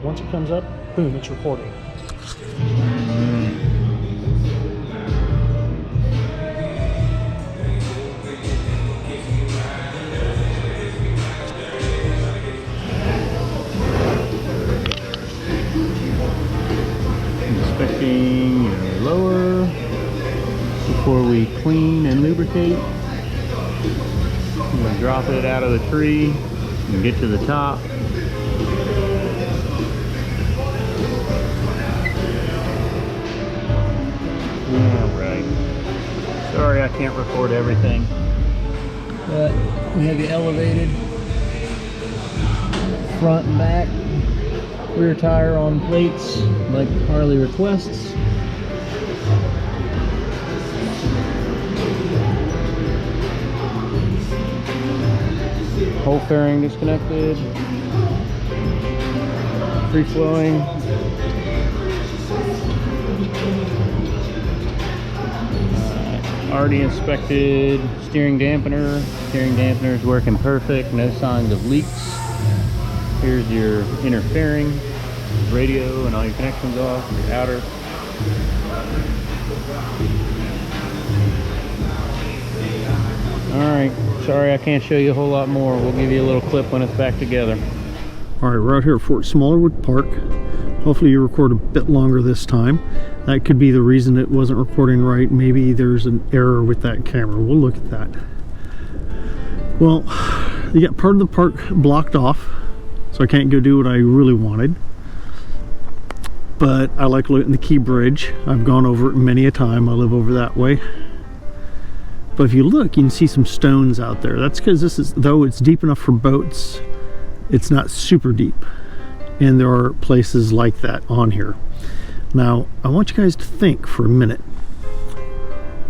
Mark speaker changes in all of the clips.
Speaker 1: Once it comes up, boom, it's recording.
Speaker 2: Inspecting your lower before we clean and lubricate. I'm going to drop it out of the tree and get to the top. Alright. Sorry I can't record everything. But we have the elevated front and back rear tire on plates like Harley requests. Whole fairing disconnected. Free flowing. Already inspected steering dampener. Steering dampener is working perfect. No signs of leaks. Here's your inner fairing, radio and all your connections off, your outer. Alright, sorry I can't show you a whole lot more. We'll give you a little clip when it's back together.
Speaker 1: Alright, we're out here at Fort Smallwood Park. Hopefully you record a bit longer this time. That could be the reason it wasn't recording right. Maybe there's an error with that camera. We'll look at that. Well, you got part of the park blocked off, so I can't go do what I really wanted. But I like looking at the Key Bridge. I've gone over it many a time. I live over that way. But if you look, you can see some stones out there. That's because this is, though it's deep enough for boats, it's not super deep. And there are places like that on here. Now, I want you guys to think for a minute.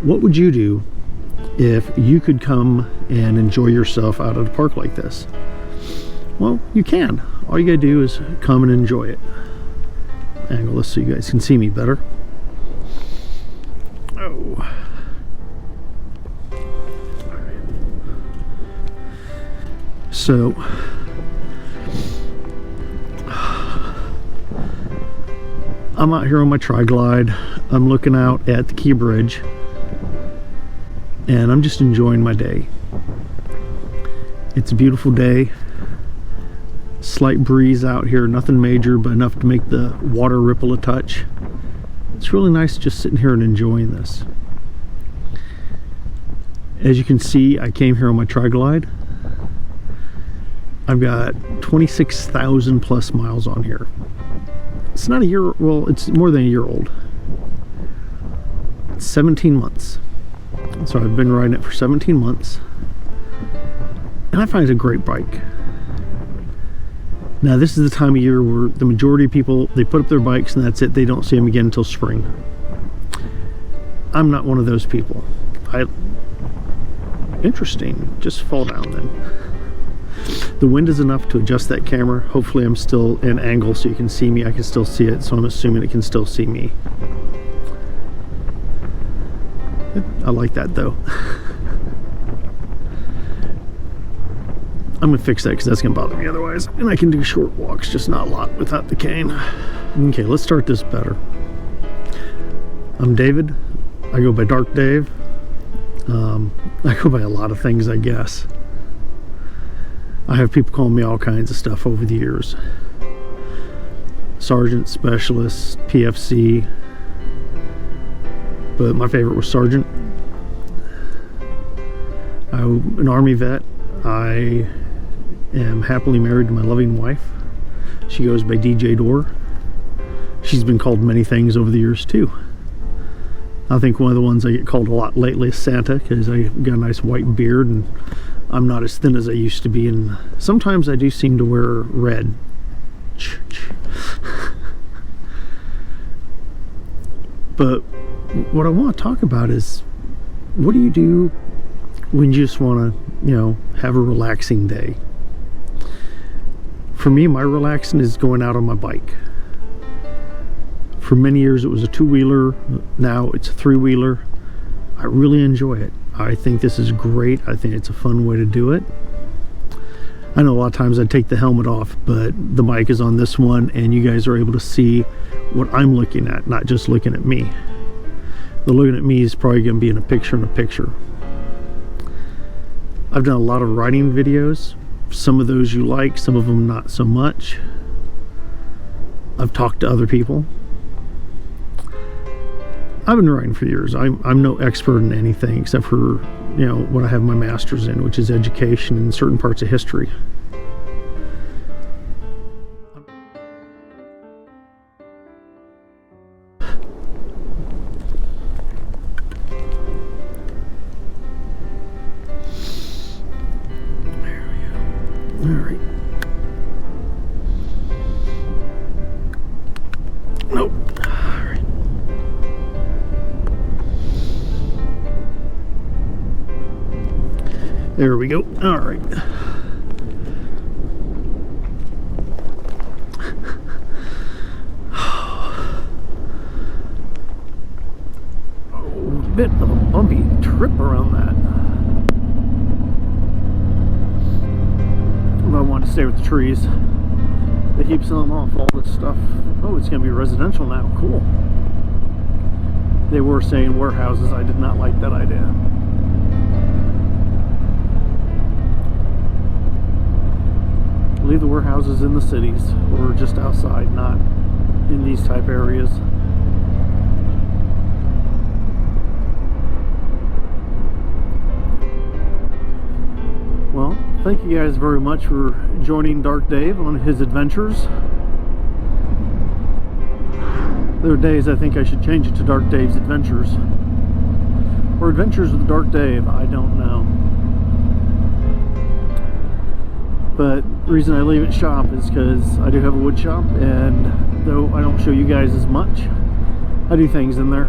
Speaker 1: What would you do if you could come and enjoy yourself out at a park like this? Well, you can. All you gotta do is come and enjoy it. Angle this so you guys can see me better. Oh. So, I'm out here on my tri-glide. I'm looking out at the Key Bridge and I'm just enjoying my day. It's a beautiful day. Slight breeze out here, nothing major, but enough to make the water ripple a touch. It's really nice just sitting here and enjoying this. As you can see, I came here on my tri-glide. I've got 26,000 plus miles on here. It's not a year, well, it's more than a year old. It's 17 months. So I've been riding it for 17 months. And I find it a great bike. Now this is the time of year where the majority of people, they put up their bikes and that's it. They don't see them again until spring. I'm not one of those people. Interesting, just fall down then. The wind is enough to adjust that camera. Hopefully I'm still in angle so you can see me. I can still see it, so I'm assuming it can still see me. I like that though. I'm gonna fix that because that's gonna bother me otherwise. And I can do short walks, just not a lot without the cane. Okay, let's start this better. I'm David. I go by Dark Dave. I go by a lot of things, I guess. I have people calling me all kinds of stuff over the years. Sergeant, Specialist, PFC. But my favorite was Sergeant. I'm an Army vet. I am happily married to my loving wife. She goes by DJ Door. She's been called many things over the years too. I think one of the ones I get called a lot lately is Santa, because I got a nice white beard and I'm not as thin as I used to be, and sometimes I do seem to wear red. But what I want to talk about is, what do you do when you just want to, you know, have a relaxing day? For me, my relaxing is going out on my bike. For many years it was a two-wheeler, now it's a three-wheeler. I really enjoy it. I think this is great. I think it's a fun way to do it. I know a lot of times I take the helmet off, but the mic is on this one and you guys are able to see what I'm looking at, not just looking at me. The looking at me is probably going to be in a picture. I've done a lot of riding videos. Some of those you like, some of them not so much. I've talked to other people. I've been riding for years. I'm no expert in anything except for, you know, what I have my master's in, which is education and certain parts of history. All right. Nope. All right. There we go. All right. Oh, a bit of a bumpy trip around that. I want to stay with the trees. They keep selling off all this stuff. Oh, it's going to be residential now. Cool. They were saying warehouses. I did not like that idea. Leave the warehouses in the cities or just outside, not in these type areas. Well, thank you guys very much for joining Dark Dave on his adventures. There are days I think I should change it to Dark Dave's Adventures. Or Adventures with Dark Dave, I don't know. But the reason I leave it shop is because I do have a wood shop, and though I don't show you guys as much, I do things in there.